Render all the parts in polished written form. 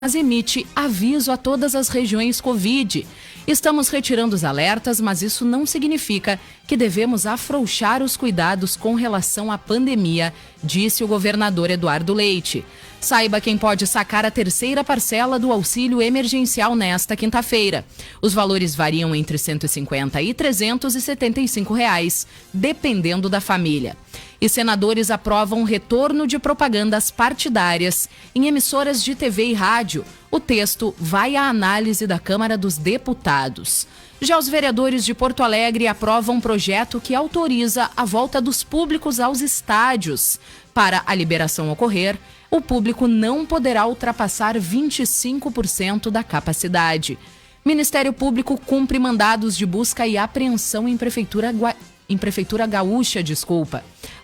Mas emite aviso a todas as regiões Covid. Estamos retirando os alertas, mas isso não significa que devemos afrouxar os cuidados com relação à pandemia, disse o governador Eduardo Leite. Saiba quem pode sacar a terceira parcela do auxílio emergencial nesta quinta-feira. Os valores variam entre R$ 150 e R$ 375, dependendo da família. E senadores aprovam retorno de propagandas partidárias em emissoras de TV e rádio. O texto vai à análise da Câmara dos Deputados. Já os vereadores de Porto Alegre aprovam um projeto que autoriza a volta dos públicos aos estádios. Para a liberação ocorrer, o público não poderá ultrapassar 25% da capacidade. Ministério Público cumpre mandados de busca e apreensão em Prefeitura Gaúcha.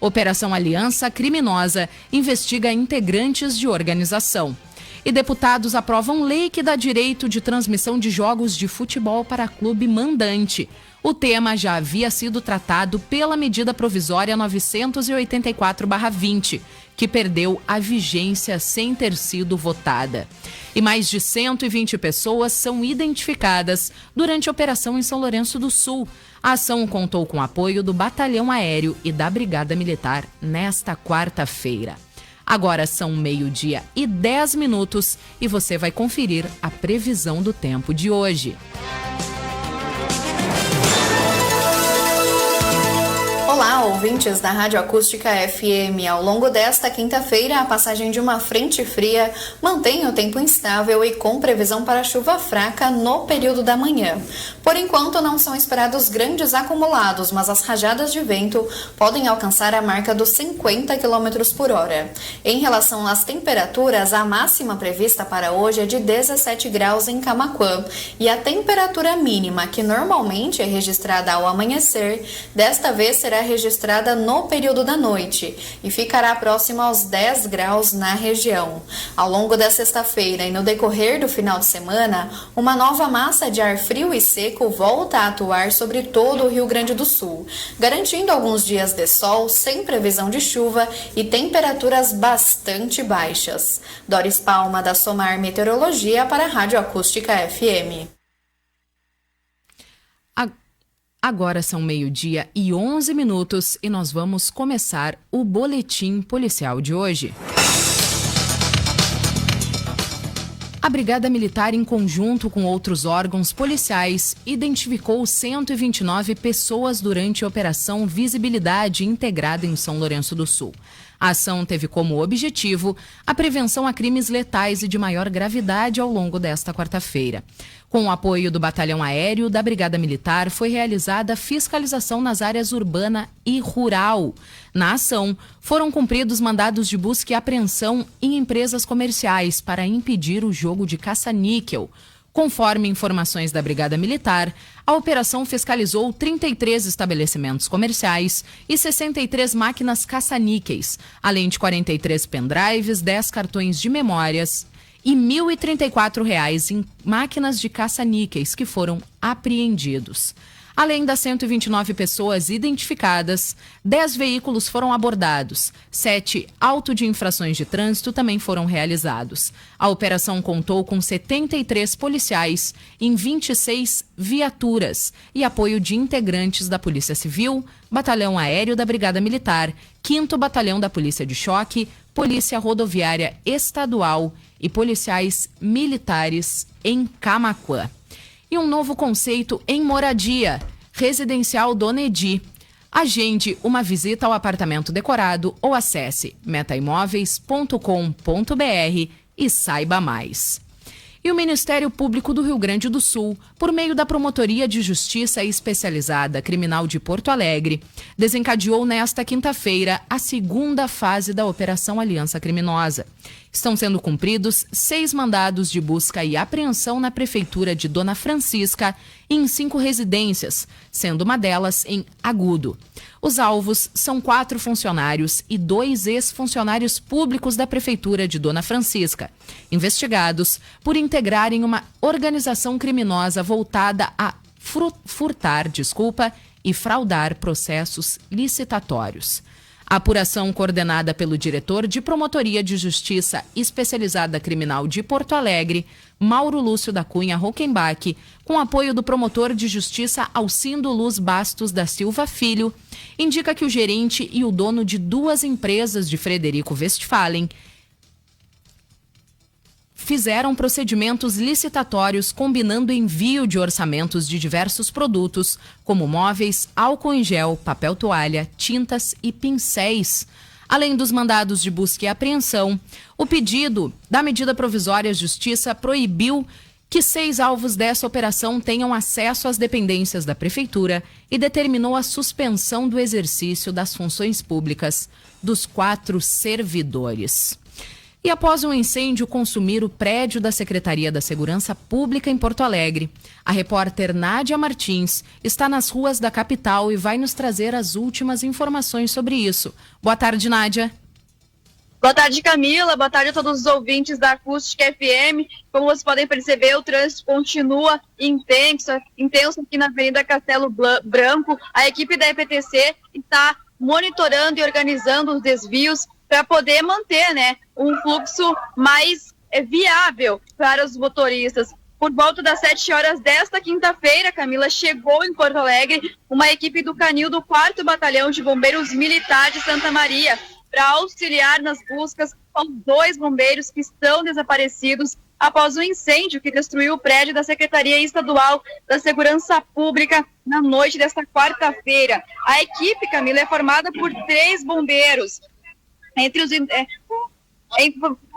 Operação Aliança Criminosa investiga integrantes de organização. E deputados aprovam lei que dá direito de transmissão de jogos de futebol para clube mandante. O tema já havia sido tratado pela medida provisória 984/20, que perdeu a vigência sem ter sido votada. E mais de 120 pessoas são identificadas durante a operação em São Lourenço do Sul. A ação contou com o apoio do Batalhão Aéreo e da Brigada Militar nesta quarta-feira. Agora são 12:10 e você vai conferir a previsão do tempo de hoje. Olá, ouvintes da Rádio Acústica FM. Ao longo desta quinta-feira, a passagem de uma frente fria mantém o tempo instável e com previsão para chuva fraca no período da manhã. Por enquanto, não são esperados grandes acumulados, mas as rajadas de vento podem alcançar a marca dos 50 km por hora. Em relação às temperaturas, a máxima prevista para hoje é de 17 graus em Camaquã e a temperatura mínima, que normalmente é registrada ao amanhecer, desta vez será registrada no período da noite e ficará próxima aos 10 graus na região. Ao longo da sexta-feira e no decorrer do final de semana, uma nova massa de ar frio e seco volta a atuar sobre todo o Rio Grande do Sul, garantindo alguns dias de sol sem previsão de chuva e temperaturas bastante baixas. Doris Palma, da Somar Meteorologia, para a Rádio Acústica FM. Agora são 12:11 e nós vamos começar o boletim policial de hoje. A Brigada Militar, em conjunto com outros órgãos policiais, identificou 129 pessoas durante a Operação Visibilidade Integrada em São Lourenço do Sul. A ação teve como objetivo a prevenção a crimes letais e de maior gravidade ao longo desta quarta-feira. Com o apoio do Batalhão Aéreo da Brigada Militar, foi realizada fiscalização nas áreas urbana e rural. Na ação, foram cumpridos mandados de busca e apreensão em empresas comerciais para impedir o jogo de caça-níquel. Conforme informações da Brigada Militar, a operação fiscalizou 33 estabelecimentos comerciais e 63 máquinas caça-níqueis, além de 43 pendrives, 10 cartões de memórias e R$ 1.034 em máquinas de caça-níqueis que foram apreendidos. Além das 129 pessoas identificadas, 10 veículos foram abordados, 7 autos de infrações de trânsito também foram realizados. A operação contou com 73 policiais em 26 viaturas e apoio de integrantes da Polícia Civil, Batalhão Aéreo da Brigada Militar, 5º Batalhão da Polícia de Choque, Polícia Rodoviária Estadual e policiais militares em Camaquã. E um novo conceito em moradia, Residencial Dona Edi. Agende uma visita ao apartamento decorado ou acesse metaimóveis.com.br e saiba mais. E o Ministério Público do Rio Grande do Sul, por meio da Promotoria de Justiça Especializada Criminal de Porto Alegre, desencadeou nesta quinta-feira a segunda fase da Operação Aliança Criminosa. Estão sendo cumpridos 6 mandados de busca e apreensão na Prefeitura de Dona Francisca e em 5 residências, sendo uma delas em Agudo. Os alvos são 4 funcionários e 2 ex-funcionários públicos da Prefeitura de Dona Francisca, investigados por integrarem uma organização criminosa voltada a furtar e fraudar processos licitatórios. A apuração coordenada pelo diretor de Promotoria de Justiça Especializada Criminal de Porto Alegre, Mauro Lúcio da Cunha Rockenbach, com apoio do promotor de Justiça Alcindo Luz Bastos da Silva Filho, indica que o gerente e o dono de 2 empresas de Frederico Westphalen fizeram procedimentos licitatórios combinando envio de orçamentos de diversos produtos, como móveis, álcool em gel, papel toalha, tintas e pincéis. Além dos mandados de busca e apreensão, o pedido da medida provisória Justiça proibiu que 6 alvos dessa operação tenham acesso às dependências da Prefeitura e determinou a suspensão do exercício das funções públicas dos 4 servidores. E após um incêndio consumir o prédio da Secretaria da Segurança Pública em Porto Alegre, a repórter Nádia Martins está nas ruas da capital e vai nos trazer as últimas informações sobre isso. Boa tarde, Nádia. Boa tarde, Camila. Boa tarde a todos os ouvintes da Acústica FM. Como vocês podem perceber, o trânsito continua intenso aqui na Avenida Castelo Branco. A equipe da EPTC está monitorando e organizando os desvios para poder manter, um fluxo mais viável para os motoristas. Por volta das 7 horas desta quinta-feira, Camila, chegou em Porto Alegre uma equipe do Canil do 4º Batalhão de Bombeiros Militar de Santa Maria para auxiliar nas buscas aos 2 bombeiros que estão desaparecidos após um incêndio que destruiu o prédio da Secretaria Estadual da Segurança Pública na noite desta quarta-feira. A equipe, Camila, é formada por 3 bombeiros,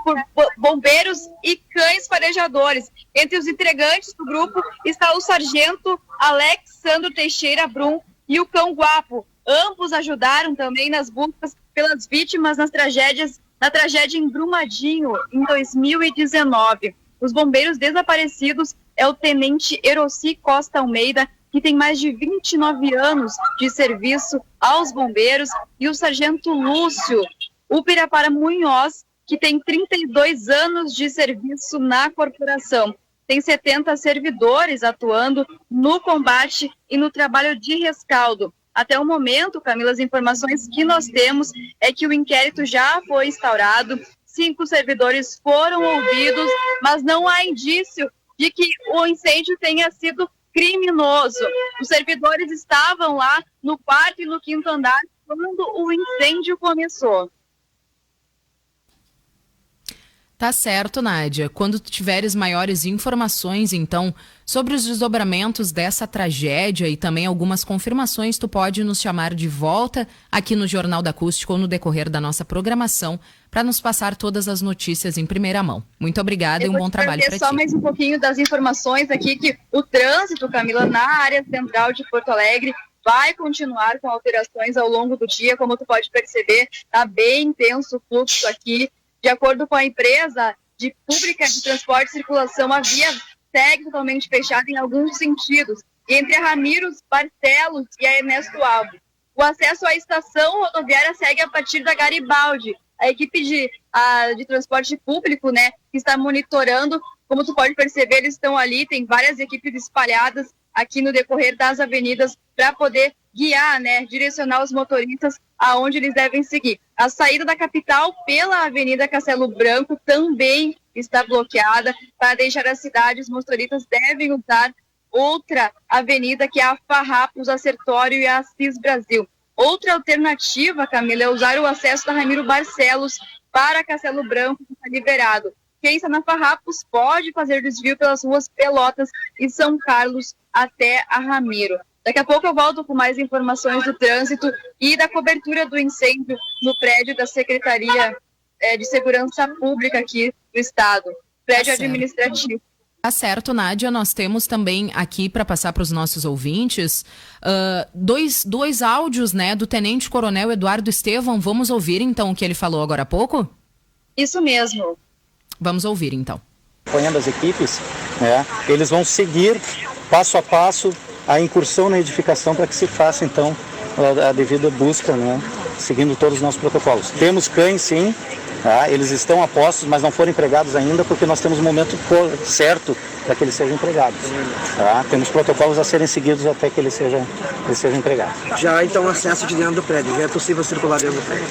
por bombeiros e cães farejadores. Entre os integrantes do grupo está o sargento Alexandro Teixeira Brum e o cão Guapo. Ambos ajudaram também nas buscas pelas vítimas na tragédia em Brumadinho, em 2019. Os bombeiros desaparecidos é o tenente Eroci Costa Almeida, que tem mais de 29 anos de serviço aos bombeiros, e o sargento Lúcio Upirapara Munhoz, que tem 32 anos de serviço na corporação. Tem 70 servidores atuando no combate e no trabalho de rescaldo. Até o momento, Camila, as informações que nós temos é que o inquérito já foi instaurado, 5 servidores foram ouvidos, mas não há indício de que o incêndio tenha sido criminoso. Os servidores estavam lá no 4º e no 5º andar quando o incêndio começou. Tá certo, Nádia. Quando tu tiveres maiores informações, então, sobre os desdobramentos dessa tragédia e também algumas confirmações, tu pode nos chamar de volta aqui no Jornal da Acústica ou no decorrer da nossa programação para nos passar todas as notícias em primeira mão. Muito obrigada e um bom trabalho para ti. Só mais um pouquinho das informações aqui, que o trânsito, Camila, na área central de Porto Alegre vai continuar com alterações ao longo do dia. Como tu pode perceber, está bem intenso o fluxo aqui. De acordo com a empresa pública de transporte e circulação, a via segue totalmente fechada em alguns sentidos, entre a Ramiro Barcelos e a Ernesto Alves. O acesso à estação rodoviária segue a partir da Garibaldi. A equipe de transporte público, que está monitorando, como tu pode perceber, eles estão ali, tem várias equipes espalhadas aqui no decorrer das avenidas para poder guiar, direcionar os motoristas aonde eles devem seguir. A saída da capital pela Avenida Castelo Branco também está bloqueada. Para deixar a cidade, os motoristas devem usar outra avenida, que é a Farrapos, a Sertório e a Assis Brasil. Outra alternativa, Camila, é usar o acesso da Ramiro Barcelos para Castelo Branco, que está liberado. Quem está na Farrapos pode fazer desvio pelas ruas Pelotas e São Carlos até a Ramiro. Daqui a pouco eu volto com mais informações do trânsito e da cobertura do incêndio no prédio da Secretaria de Segurança Pública aqui do Estado, prédio administrativo. Tá certo, Nádia. Nós temos também aqui para passar para os nossos ouvintes dois áudios, do Tenente Coronel Eduardo Estevão. Vamos ouvir então o que ele falou agora há pouco? Isso mesmo. Vamos ouvir então. Acompanhando as equipes, eles vão seguir passo a passo a incursão na edificação para que se faça então a devida busca, seguindo todos os nossos protocolos. Temos cães, sim, Tá? Eles estão a postos, mas não foram empregados ainda porque nós temos o momento certo para que eles sejam empregados. Tá? Temos protocolos a serem seguidos até que eles sejam empregados. Já então acesso de dentro do prédio, já é possível circular dentro do prédio?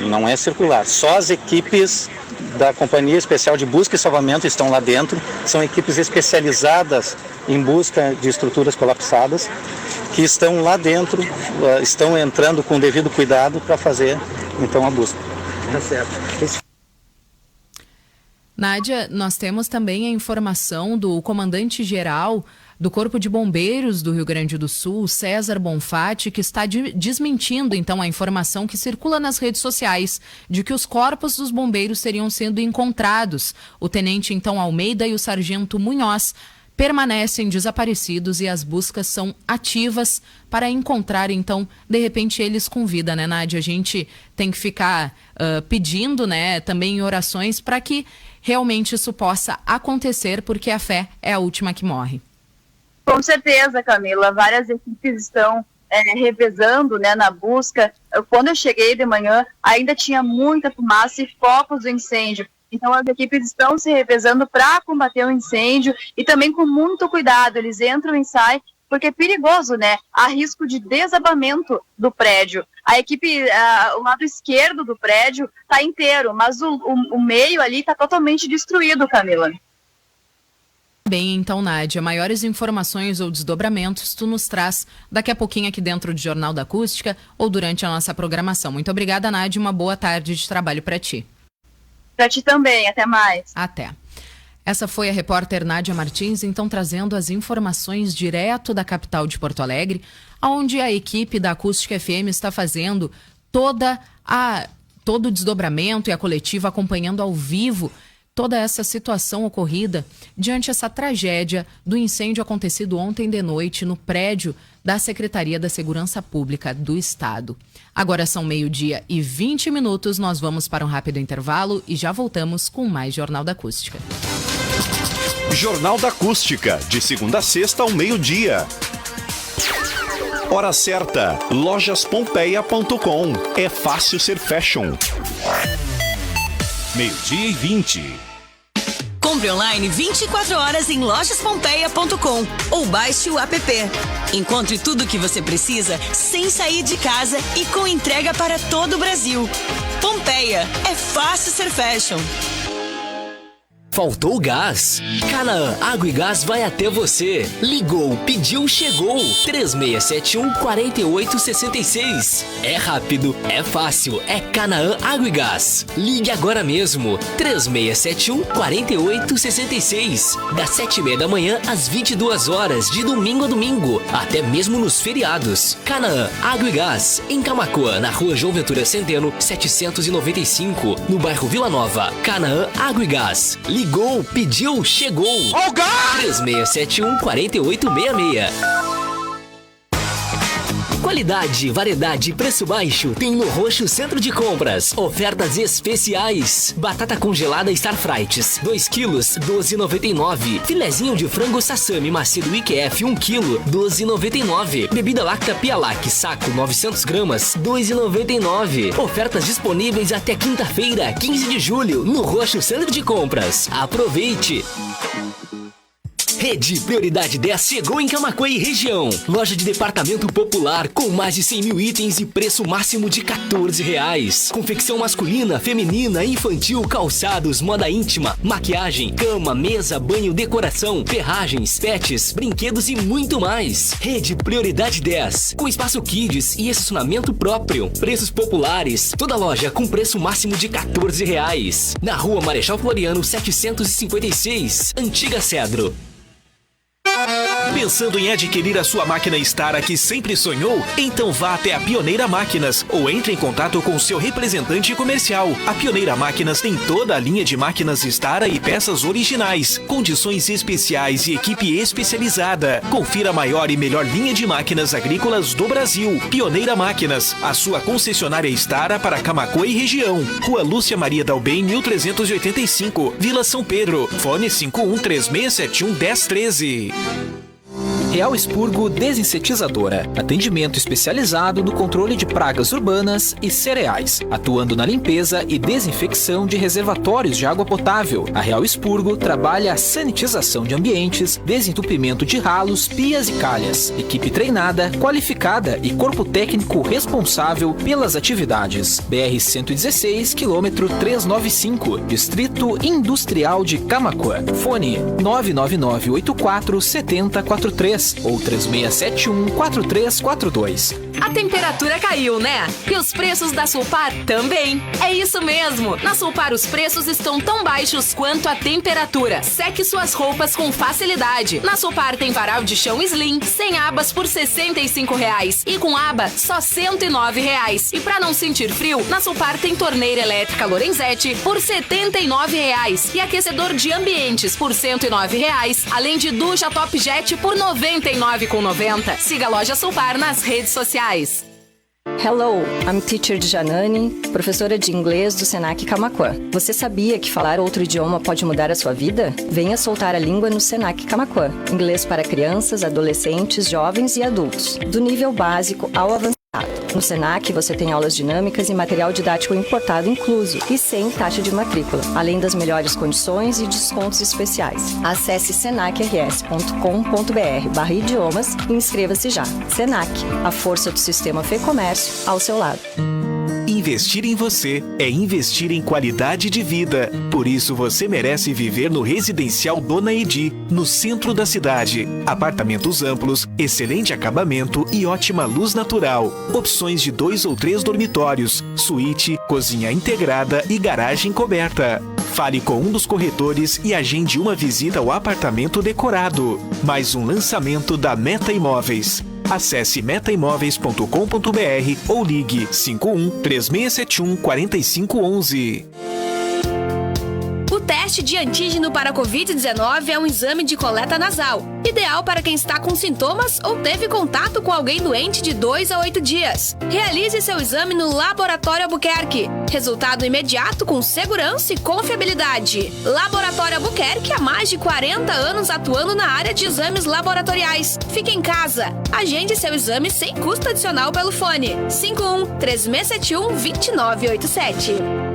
Não é circular. Só as equipes da Companhia Especial de Busca e Salvamento estão lá dentro. São equipes especializadas em busca de estruturas colapsadas que estão lá dentro, estão entrando com o devido cuidado para fazer então a busca. Tá certo. Nádia, nós temos também a informação do comandante-geral do Corpo de Bombeiros do Rio Grande do Sul, César Bonfatti, que está desmentindo então a informação que circula nas redes sociais de que os corpos dos bombeiros teriam sido encontrados. O tenente então Almeida e o sargento Munhoz permanecem desaparecidos e as buscas são ativas para encontrar, então, de repente, eles com vida, né, Nádia? A gente tem que ficar pedindo, né, também em orações para que realmente isso possa acontecer, porque a fé é a última que morre. Com certeza, Camila. Várias equipes estão revezando, né, na busca. Quando eu cheguei de manhã, ainda tinha muita fumaça e focos do incêndio. Então as equipes estão se revezando para combater o incêndio e também com muito cuidado. Eles entram e saem porque é perigoso, né? Há risco de desabamento do prédio. A equipe, o lado esquerdo do prédio está inteiro, mas o meio ali está totalmente destruído, Camila. Bem, então, Nádia, maiores informações ou desdobramentos tu nos traz daqui a pouquinho aqui dentro do Jornal da Acústica ou durante a nossa programação. Muito obrigada, Nádia, uma boa tarde de trabalho para ti. Para ti também, até mais. Até. Essa foi a repórter Nádia Martins, então trazendo as informações direto da capital de Porto Alegre, onde a equipe da Acústica FM está fazendo todo o desdobramento e a coletiva acompanhando ao vivo toda essa situação ocorrida diante essa tragédia do incêndio acontecido ontem de noite no prédio da Secretaria da Segurança Pública do Estado. Agora são 12:20, nós vamos para um rápido intervalo e já voltamos com mais Jornal da Acústica. Jornal da Acústica, de segunda a sexta ao 12:00. Hora certa, lojaspompeia.com. É fácil ser fashion. 12:20. Compre online 24 horas em lojaspompeia.com ou baixe o app. Encontre tudo o que você precisa sem sair de casa e com entrega para todo o Brasil. Pompeia, é fácil ser fashion. Faltou gás? Canaã Água e Gás vai até você. Ligou, pediu, chegou. 3671-4866. É rápido, é fácil, é Canaã Água e Gás. Ligue agora mesmo. 3671-4866. Das 7:30 da manhã às 22 horas, de domingo a domingo. Até mesmo nos feriados. Canaã Água e Gás. Em Camaquã, na rua João Ventura Centeno, 795. No bairro Vila Nova. Canaã Água e Gás. Ligou, pediu, chegou. 3671-4866. Qualidade, variedade e preço baixo tem no Roxo Centro de Compras. Ofertas especiais. Batata congelada Star Frites, 2 quilos, 12,99. Filezinho de frango Sassami macio IQF, 1 quilo, 12,99. Bebida Lacta Pialac, saco, 900 gramas, 2,99. Ofertas disponíveis até quinta-feira, 15 de julho, no Roxo Centro de Compras. Aproveite! Rede Prioridade 10 chegou em Camaquã e região. Loja de departamento popular com mais de 100 mil itens e preço máximo de R$14. Confecção masculina, feminina, infantil, calçados, moda íntima, maquiagem, cama, mesa, banho, decoração, ferragens, pets, brinquedos e muito mais. Rede Prioridade 10, com espaço kids e estacionamento próprio. Preços populares, toda loja com preço máximo de R$14. Na Rua Marechal Floriano 756, Antiga Cedro. Pensando em adquirir a sua máquina Stara que sempre sonhou? Então vá até a Pioneira Máquinas ou entre em contato com o seu representante comercial. A Pioneira Máquinas tem toda a linha de máquinas Stara e peças originais, condições especiais e equipe especializada. Confira a maior e melhor linha de máquinas agrícolas do Brasil. Pioneira Máquinas, a sua concessionária Stara para Camaquã e região. Rua Lúcia Maria Dalben, 1385, Vila São Pedro. Fone 5136711013. Real Expurgo Desinsetizadora. Atendimento especializado no controle de pragas urbanas e cereais, atuando na limpeza e desinfecção de reservatórios de água potável. A Real Expurgo trabalha a sanitização de ambientes, desentupimento de ralos, pias e calhas. Equipe treinada, qualificada e corpo técnico responsável pelas atividades. BR-116, quilômetro 395, Distrito Industrial de Camaquã. Fone 999847043 ou 36714342. A temperatura caiu, né? E os preços da Sulpar também. É isso mesmo! Na Sulpar os preços estão tão baixos quanto a temperatura. Seque suas roupas com facilidade. Na Sulpar tem varal de chão slim, sem abas por R$ 65,00 e com aba só R$ 109,00. E pra não sentir frio, na Sulpar tem torneira elétrica Lorenzetti por R$ 79,00 e aquecedor de ambientes por R$ 109,00, além de ducha Top Jet por R$ 99,90. Siga a loja Sulpar nas redes sociais. Hello, I'm Teacher Janani, professora de inglês do Senac Camaquã. Você sabia que falar outro idioma pode mudar a sua vida? Venha soltar a língua no Senac Camaquã. Inglês para crianças, adolescentes, jovens e adultos, do nível básico ao avançado. No Senac você tem aulas dinâmicas e material didático importado incluso e sem taxa de matrícula, além das melhores condições e descontos especiais. Acesse senacrs.com.br/idiomas e inscreva-se já. Senac, a força do sistema Fê Comércio ao seu lado. Investir em você é investir em qualidade de vida. Por isso você merece viver no Residencial Dona Edi, no centro da cidade. Apartamentos amplos, excelente acabamento e ótima luz natural. Opções de 2 ou 3 dormitórios, suíte, cozinha integrada e garagem coberta. Fale com um dos corretores e agende uma visita ao apartamento decorado. Mais um lançamento da Meta Imóveis. Acesse metaimóveis.com.br ou ligue 51-3671-4511. O teste de antígeno para a Covid-19 é um exame de coleta nasal, ideal para quem está com sintomas ou teve contato com alguém doente de 2 a 8 dias. Realize seu exame no Laboratório Albuquerque. Resultado imediato com segurança e confiabilidade. Laboratório Albuquerque há mais de 40 anos atuando na área de exames laboratoriais. Fique em casa. Agende seu exame sem custo adicional pelo fone 51-3671-2987.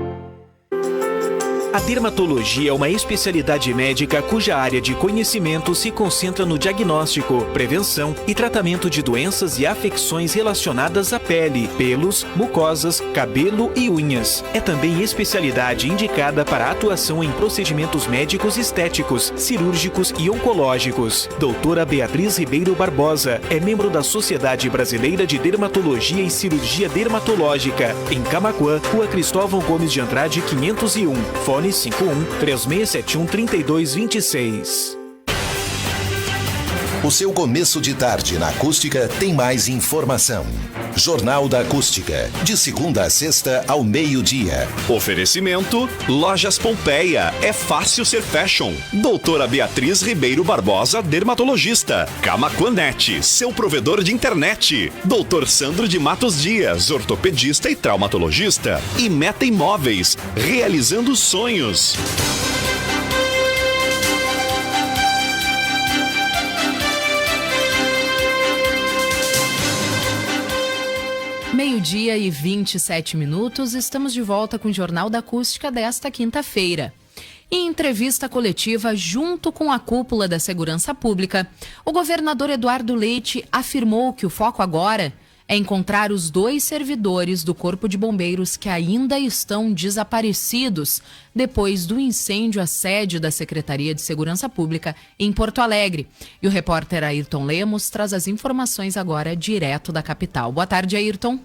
A dermatologia é uma especialidade médica cuja área de conhecimento se concentra no diagnóstico, prevenção e tratamento de doenças e afecções relacionadas à pele, pelos, mucosas, cabelo e unhas. É também especialidade indicada para atuação em procedimentos médicos estéticos, cirúrgicos e oncológicos. Doutora Beatriz Ribeiro Barbosa é membro da Sociedade Brasileira de Dermatologia e Cirurgia Dermatológica, em Camaquã, Rua Cristóvão Gomes de Andrade, 501. Fone 51-3671-3226. O seu começo de tarde na Acústica tem mais informação. Jornal da Acústica, de segunda a sexta ao meio-dia. Oferecimento Lojas Pompeia, é fácil ser fashion. Doutora Beatriz Ribeiro Barbosa, dermatologista. Camaquanet, seu provedor de internet. Doutor Sandro de Matos Dias, ortopedista e traumatologista. E Meta Imóveis, realizando sonhos. Meio-dia e 27 minutos, estamos de volta com o Jornal da Acústica desta quinta-feira. Em entrevista coletiva junto com a cúpula da Segurança Pública, o governador Eduardo Leite afirmou que o foco agora é encontrar os 2 servidores do Corpo de Bombeiros que ainda estão desaparecidos depois do incêndio à sede da Secretaria de Segurança Pública em Porto Alegre. E o repórter Ayrton Lemos traz as informações agora direto da capital. Boa tarde, Ayrton.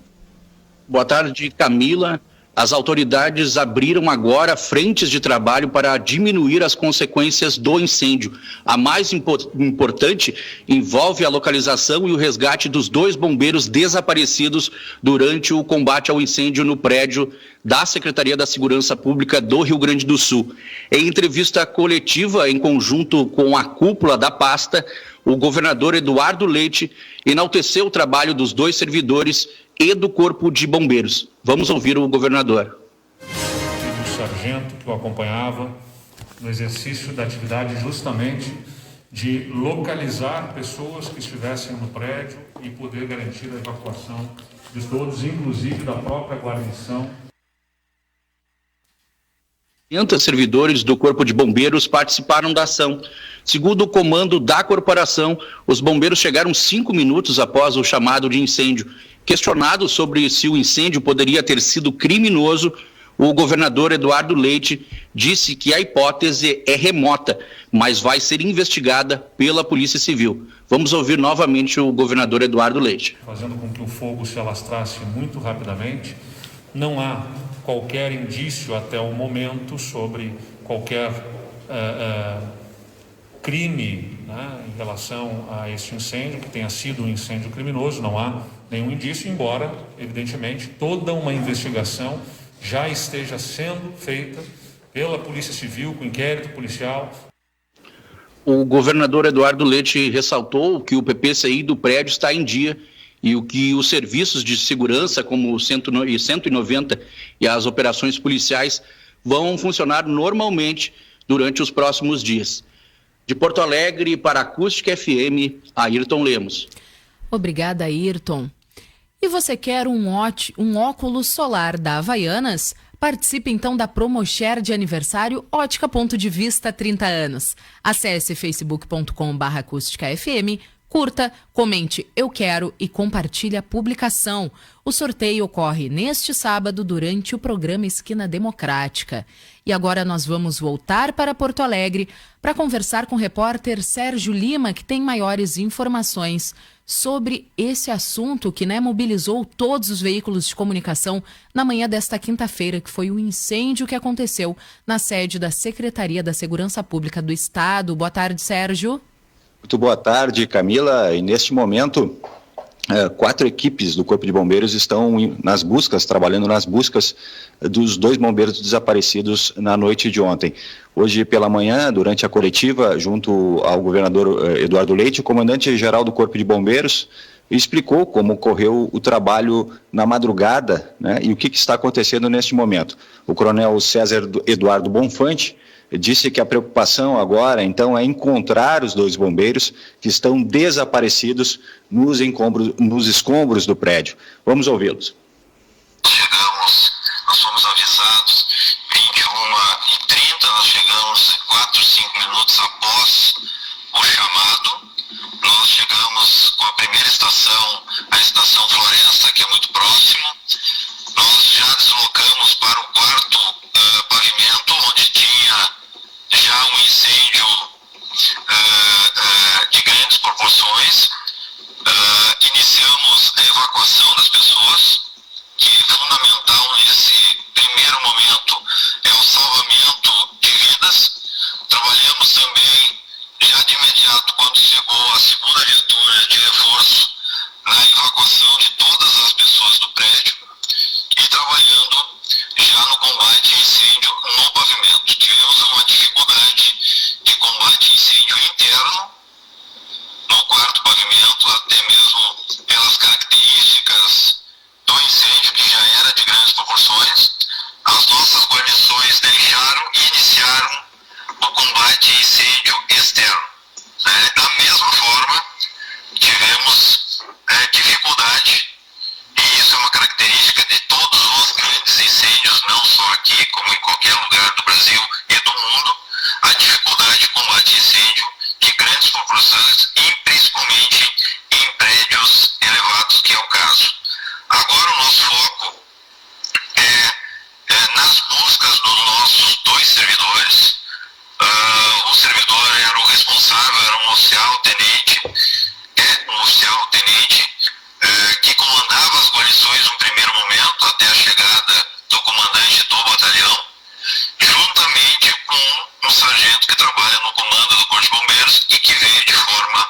Boa tarde, Camila. As autoridades abriram agora frentes de trabalho para diminuir as consequências do incêndio. A mais importante envolve a localização e o resgate dos 2 bombeiros desaparecidos durante o combate ao incêndio no prédio da Secretaria da Segurança Pública do Rio Grande do Sul. Em entrevista coletiva, em conjunto com a cúpula da pasta, o governador Eduardo Leite enalteceu o trabalho dos 2 servidores e do Corpo de Bombeiros. Vamos ouvir o governador. O sargento que o acompanhava no exercício da atividade justamente de localizar pessoas que estivessem no prédio e poder garantir a evacuação de todos, inclusive da própria guarnição. 80 servidores do Corpo de Bombeiros participaram da ação. Segundo o comando da corporação, os bombeiros chegaram 5 minutos após o chamado de incêndio. Questionado sobre se o incêndio poderia ter sido criminoso, o governador Eduardo Leite disse que a hipótese é remota, mas vai ser investigada pela Polícia Civil. Vamos ouvir novamente o governador Eduardo Leite. Fazendo com que o fogo se alastrasse muito rapidamente, não há qualquer indício até o momento sobre qualquer crime, né, em relação a este incêndio, que tenha sido um incêndio criminoso. Não há nenhum indício, embora, evidentemente, toda uma investigação já esteja sendo feita pela Polícia Civil, com inquérito policial. O governador Eduardo Leite ressaltou que o PPCI do prédio está em dia e que os serviços de segurança, como o 190 e as operações policiais, vão funcionar normalmente durante os próximos dias. De Porto Alegre para a Acústica FM, Ayrton Lemos. Obrigada, Ayrton. E você quer um óculos solar da Havaianas? Participe então da Promoshare de aniversário Ótica Ponto de Vista 30 anos. Acesse facebook.com/acústicafm, curta, comente Eu Quero e compartilhe a publicação. O sorteio ocorre neste sábado durante o programa Esquina Democrática. E agora nós vamos voltar para Porto Alegre para conversar com o repórter Sérgio Lima, que tem maiores informações sobre esse assunto que mobilizou todos os veículos de comunicação na manhã desta quinta-feira, que foi o incêndio que aconteceu na sede da Secretaria da Segurança Pública do Estado. Boa tarde, Sérgio. Muito boa tarde, Camila. E neste momento, 4 equipes do Corpo de Bombeiros estão trabalhando nas buscas dos 2 bombeiros desaparecidos na noite de ontem. Hoje pela manhã, durante a coletiva, junto ao governador Eduardo Leite, o comandante-geral do Corpo de Bombeiros explicou como ocorreu o trabalho na madrugada, né, e o que está acontecendo neste momento. O coronel César Eduardo Bonfante disse que a preocupação agora, então, é encontrar os 2 bombeiros que estão desaparecidos nos escombros do prédio. Vamos ouvi-los. Nós fomos avisados 21h30, nós chegamos 4, 5 minutos após o chamado. Nós chegamos com a primeira estação, a estação Floresta, que é muito próximo. Nós já deslocamos para o 4º pavimento, onde tinha já um incêndio de grandes proporções. Iniciamos a evacuação das pessoas, que é fundamental nesse primeiro momento, é o salvamento de vidas. Trabalhamos também, já de imediato, quando chegou a segunda viatura de reforço, na evacuação de todas as pessoas do prédio e trabalhando já no combate a incêndio no pavimento. Tivemos uma dificuldade de combate a incêndio interno no 4º pavimento, até mesmo pelas características do incêndio, que já era de grandes proporções. As nossas guarnições deixaram e iniciaram o combate a incêndio externo. Da mesma forma, tivemos dificuldade, e isso é uma característica de todos os grandes incêndios, não só aqui, como em qualquer lugar do Brasil e do mundo, a dificuldade de combate a incêndio de grandes proporções, e principalmente em prédios elevados, que é o caso. Agora o nosso foco é nas buscas dos nossos 2 servidores. O servidor era o responsável, era um oficial-tenente, que comandava as guarnições no primeiro momento, até a chegada do comandante do batalhão, juntamente com um sargento que trabalha no comando do Corpo de Bombeiros e que veio de forma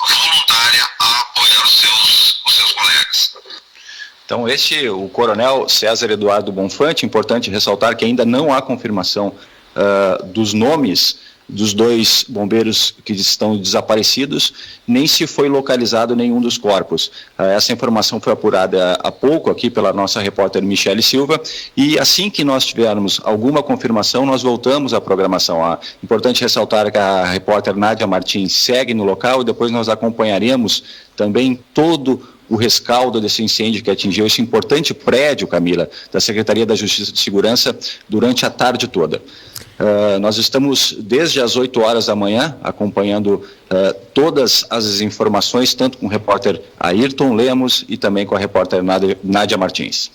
voluntária a apoiar os seus colegas. Então, o coronel César Eduardo Bonfante, importante ressaltar que ainda não há confirmação dos nomes dos 2 bombeiros que estão desaparecidos, nem se foi localizado nenhum dos corpos. Essa informação foi apurada há pouco aqui pela nossa repórter Michele Silva, e assim que nós tivermos alguma confirmação, nós voltamos à programação. É importante ressaltar que a repórter Nádia Martins segue no local e depois nós acompanharemos também todo o rescaldo desse incêndio que atingiu esse importante prédio, Camila, da Secretaria da Justiça e Segurança durante a tarde toda. Nós estamos desde as 8 horas da manhã acompanhando todas as informações, tanto com o repórter Ayrton Lemos e também com a repórter Nádia Martins.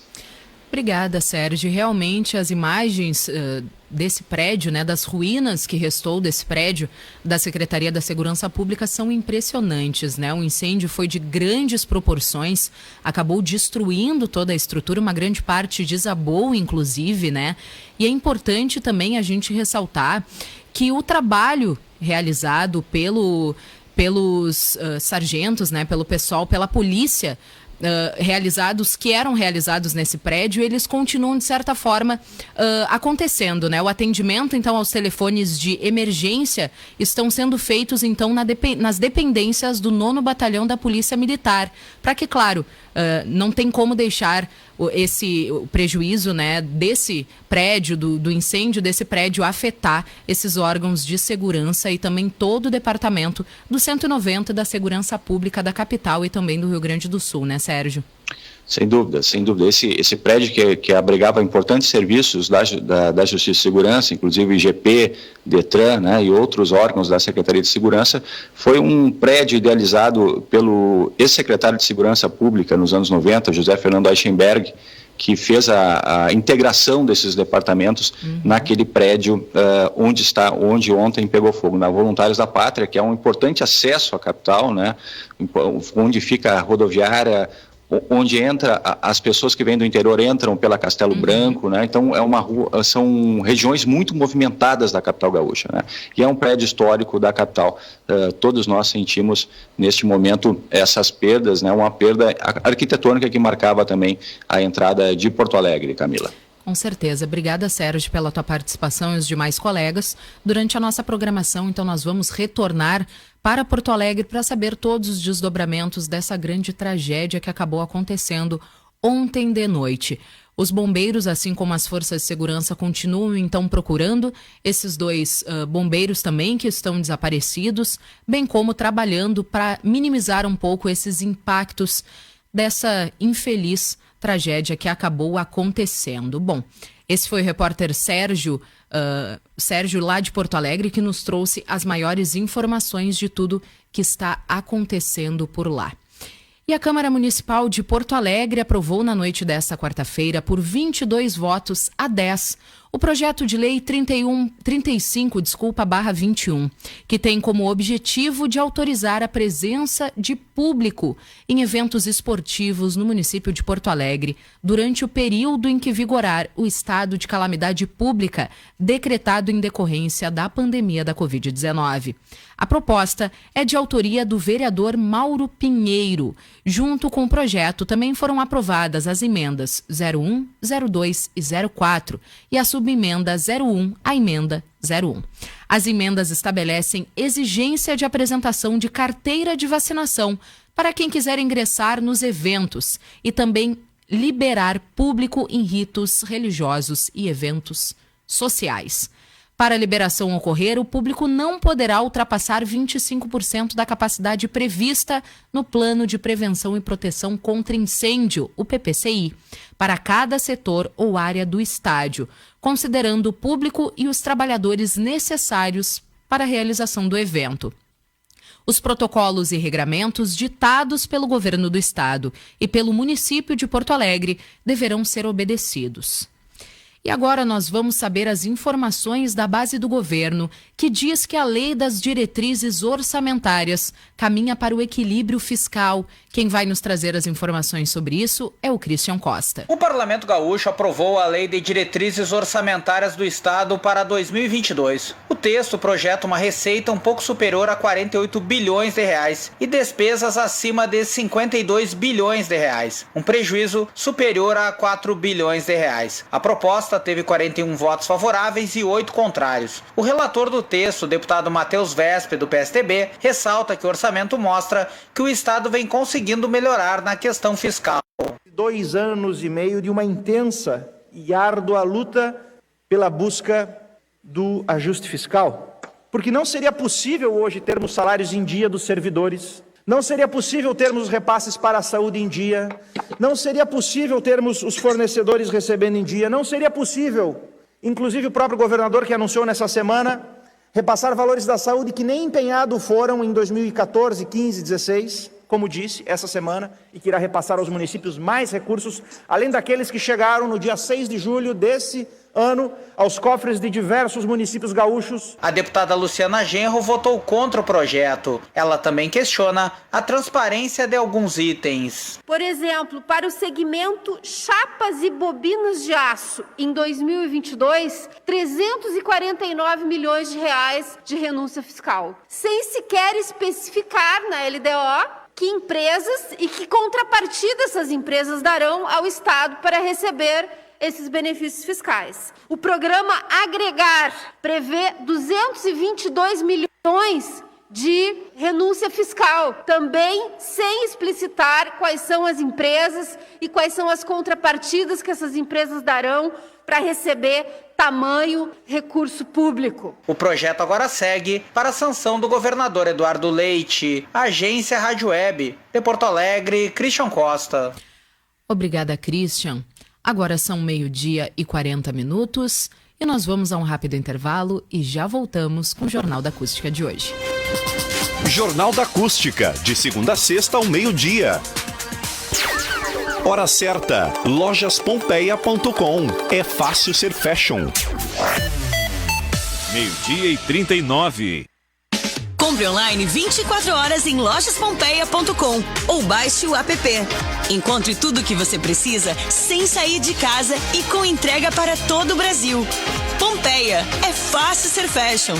Obrigada, Sérgio. Realmente as imagens desse prédio, né, das ruínas que restou desse prédio da Secretaria da Segurança Pública são impressionantes, né? O incêndio foi de grandes proporções, acabou destruindo toda a estrutura, uma grande parte desabou, inclusive, né? E é importante também a gente ressaltar que o trabalho realizado pelos sargentos, né, pelo pessoal, pela polícia, que eram realizados nesse prédio, eles continuam de certa forma acontecendo, né? O atendimento então aos telefones de emergência estão sendo feitos então nas dependências do 9º Batalhão da Polícia Militar, para que, claro, não tem como deixar o prejuízo, né, desse prédio, do incêndio desse prédio afetar esses órgãos de segurança e também todo o departamento do 190 da Segurança Pública da capital e também do Rio Grande do Sul, né, Sérgio? Sem dúvida, sem dúvida. Esse prédio que abrigava importantes serviços da Justiça e Segurança, inclusive IGP, DETRAN, né, e outros órgãos da Secretaria de Segurança, foi um prédio idealizado pelo ex-secretário de Segurança Pública nos anos 90, José Fernando Eichenberg, que fez a integração desses departamentos naquele prédio onde ontem pegou fogo, na Voluntários da Pátria, que é um importante acesso à capital, né, onde fica a rodoviária, onde as pessoas que vêm do interior entram pela Castelo Branco, né? Então são regiões muito movimentadas da capital gaúcha, né? E é um prédio histórico da capital. Todos nós sentimos neste momento essas perdas, né? Uma perda arquitetônica que marcava também a entrada de Porto Alegre, Camila. Com certeza. Obrigada, Sérgio, pela tua participação e os demais colegas. Durante a nossa programação, então, nós vamos retornar para Porto Alegre para saber todos os desdobramentos dessa grande tragédia que acabou acontecendo ontem de noite. Os bombeiros, assim como as forças de segurança, continuam então procurando esses 2 bombeiros também que estão desaparecidos, bem como trabalhando para minimizar um pouco esses impactos dessa infeliz tragédia que acabou acontecendo. Bom, esse foi o repórter Sérgio lá de Porto Alegre, que nos trouxe as maiores informações de tudo que está acontecendo por lá. E a Câmara Municipal de Porto Alegre aprovou na noite desta quarta-feira, por 22 votos a 10, o projeto de lei 35/21, que tem como objetivo de autorizar a presença de público em eventos esportivos no município de Porto Alegre durante o período em que vigorar o estado de calamidade pública decretado em decorrência da pandemia da Covid-19. A proposta é de autoria do vereador Mauro Pinheiro. Junto com o projeto também foram aprovadas as emendas 01, 02 e 04 e a subemenda 01 à emenda 01. As emendas estabelecem exigência de apresentação de carteira de vacinação para quem quiser ingressar nos eventos e também liberar público em ritos religiosos e eventos sociais. Para a liberação ocorrer, o público não poderá ultrapassar 25% da capacidade prevista no Plano de Prevenção e Proteção contra Incêndio, o PPCI, para cada setor ou área do estádio, considerando o público e os trabalhadores necessários para a realização do evento. Os protocolos e regramentos ditados pelo governo do estado e pelo município de Porto Alegre deverão ser obedecidos. E agora nós vamos saber as informações da base do governo, que diz que a lei das diretrizes orçamentárias caminha para o equilíbrio fiscal. Quem vai nos trazer as informações sobre isso é o Christian Costa. O Parlamento Gaúcho aprovou a Lei de Diretrizes Orçamentárias do Estado para 2022. O texto projeta uma receita um pouco superior a 48 bilhões de reais e despesas acima de 52 bilhões de reais, um prejuízo superior a 4 bilhões de reais. A proposta teve 41 votos favoráveis e 8 contrários. O relator do texto, o deputado Matheus Vespe, do PSDB, ressalta que o orçamento mostra que o Estado vem conseguindo melhorar na questão fiscal. 2 anos e meio de uma intensa e árdua luta pela busca do ajuste fiscal, porque não seria possível hoje termos salários em dia dos servidores, não seria possível termos os repasses para a saúde em dia, não seria possível termos os fornecedores recebendo em dia, não seria possível, inclusive o próprio governador que anunciou nessa semana, repassar valores da saúde que nem empenhado foram em 2014, 15, 16, como disse, essa semana, e que irá repassar aos municípios mais recursos, além daqueles que chegaram no dia 6 de julho desse ano aos cofres de diversos municípios gaúchos. A deputada Luciana Genro votou contra o projeto. Ela também questiona a transparência de alguns itens. Por exemplo, para o segmento chapas e bobinas de aço, em 2022, 349 milhões de reais de renúncia fiscal, sem sequer especificar na LDO que empresas e que contrapartida essas empresas darão ao Estado para receber esses benefícios fiscais. O programa Agregar prevê 222 milhões de renúncia fiscal, também sem explicitar quais são as empresas e quais são as contrapartidas que essas empresas darão para receber tamanho recurso público. O projeto agora segue para a sanção do governador Eduardo Leite. Agência Rádio Web, de Porto Alegre, Christian Costa. Obrigada, Christian. Agora são 12h40 e nós vamos a um rápido intervalo e já voltamos com o Jornal da Acústica de hoje. Jornal da Acústica, de segunda a sexta ao meio-dia. Hora certa, lojaspompeia.com. É fácil ser fashion. 12h39. Compre online 24 horas em lojaspompeia.com ou baixe o app. Encontre tudo o que você precisa sem sair de casa e com entrega para todo o Brasil. Pompeia, é fácil ser fashion.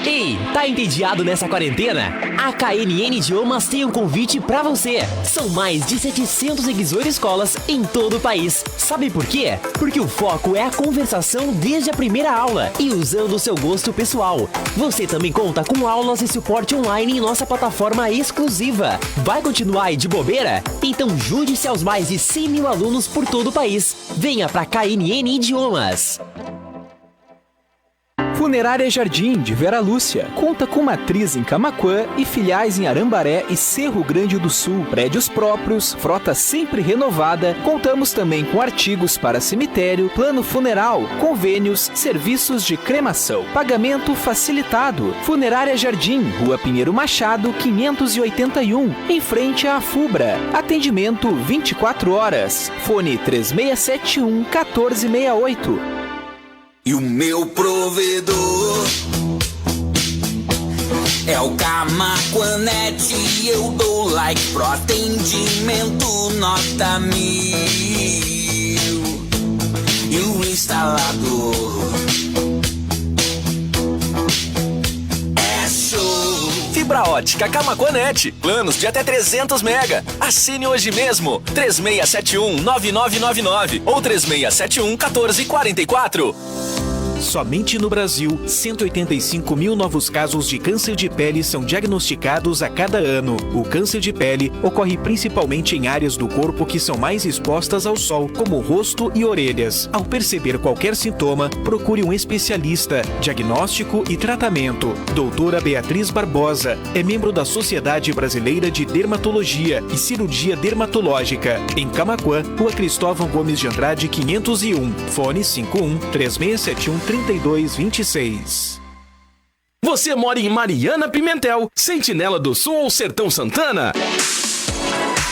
Ei, tá entediado nessa quarentena? A KNN Idiomas tem um convite pra você. São mais de 700 escolas em todo o país. Sabe por quê? Porque o foco é a conversação desde a primeira aula e usando o seu gosto pessoal. Você também conta com aulas e suporte online em nossa plataforma exclusiva. Vai continuar aí de bobeira? Então junte-se aos mais de 100 mil alunos por todo o país. Venha pra KNN Idiomas. Funerária Jardim, de Vera Lúcia. Conta com matriz em Camaquã e filiais em Arambaré e Cerro Grande do Sul. Prédios próprios, frota sempre renovada. Contamos também com artigos para cemitério, plano funeral, convênios, serviços de cremação. Pagamento facilitado. Funerária Jardim, Rua Pinheiro Machado, 581, em frente à Fubra. Atendimento 24 horas. Fone 3671-1468. E o meu provedor é o Camaquanete e eu dou like pro atendimento nota 1000. E o instalador é show. Fibra ótica Camaquanete, planos de até 300 mega. Assine hoje mesmo, 3671-9999 ou 3671-1444. Somente no Brasil, 185 mil novos casos de câncer de pele são diagnosticados a cada ano. O câncer de pele ocorre principalmente em áreas do corpo que são mais expostas ao sol, como o rosto e orelhas. Ao perceber qualquer sintoma, procure um especialista. Diagnóstico e tratamento. Doutora Beatriz Barbosa é membro da Sociedade Brasileira de Dermatologia e Cirurgia Dermatológica. Em Camaquã, Rua Cristóvão Gomes de Andrade, 501. Fone 51-3671-3226. Você mora em Mariana Pimentel, Sentinela do Sul ou Sertão Santana?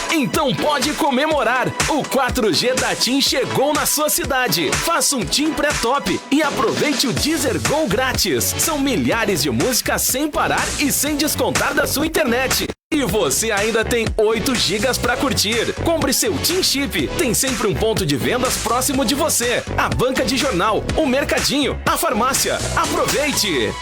Então pode comemorar! O 4G da TIM chegou na sua cidade. Faça um TIM pré-top e aproveite o Deezer Go grátis. São milhares de músicas sem parar e sem descontar da sua internet. E você ainda tem 8 gigas para curtir. Compre seu TIM Chip. Tem sempre um ponto de vendas próximo de você. A banca de jornal, o mercadinho, a farmácia. Aproveite!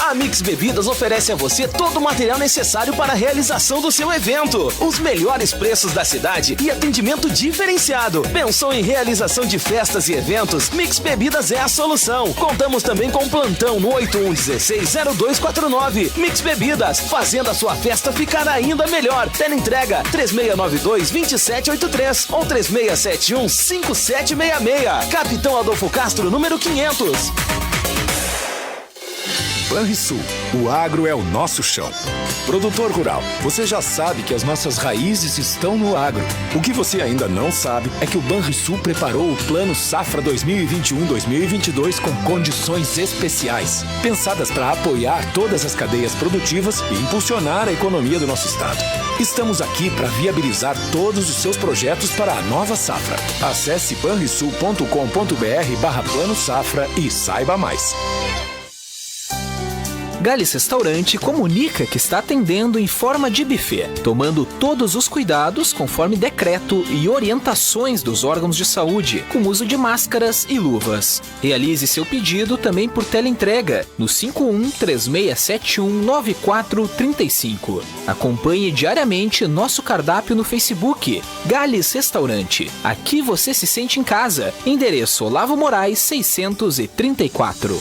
A Mix Bebidas oferece a você todo o material necessário para a realização do seu evento. Os melhores preços da cidade e atendimento diferenciado. Pensou em realização de festas e eventos? Mix Bebidas é a solução. Contamos também com plantão no 81160249. Mix Bebidas, fazendo a sua festa ficar ainda melhor. Teleentrega 3692-2783 ou 3671-5766. Capitão Adolfo Castro, número 500. Banrisul, o agro é o nosso chão. Produtor rural, você já sabe que as nossas raízes estão no agro. O que você ainda não sabe é que o Banrisul preparou o Plano Safra 2021-2022 com condições especiais, pensadas para apoiar todas as cadeias produtivas e impulsionar a economia do nosso estado. Estamos aqui para viabilizar todos os seus projetos para a nova safra. Acesse banrisul.com.br/Plano Safra e saiba mais. Gallis Restaurante comunica que está atendendo em forma de buffet, tomando todos os cuidados conforme decreto e orientações dos órgãos de saúde, com uso de máscaras e luvas. Realize seu pedido também por teleentrega no 5136719435. Acompanhe diariamente nosso cardápio no Facebook, Gallis Restaurante. Aqui você se sente em casa. Endereço Olavo Moraes 634.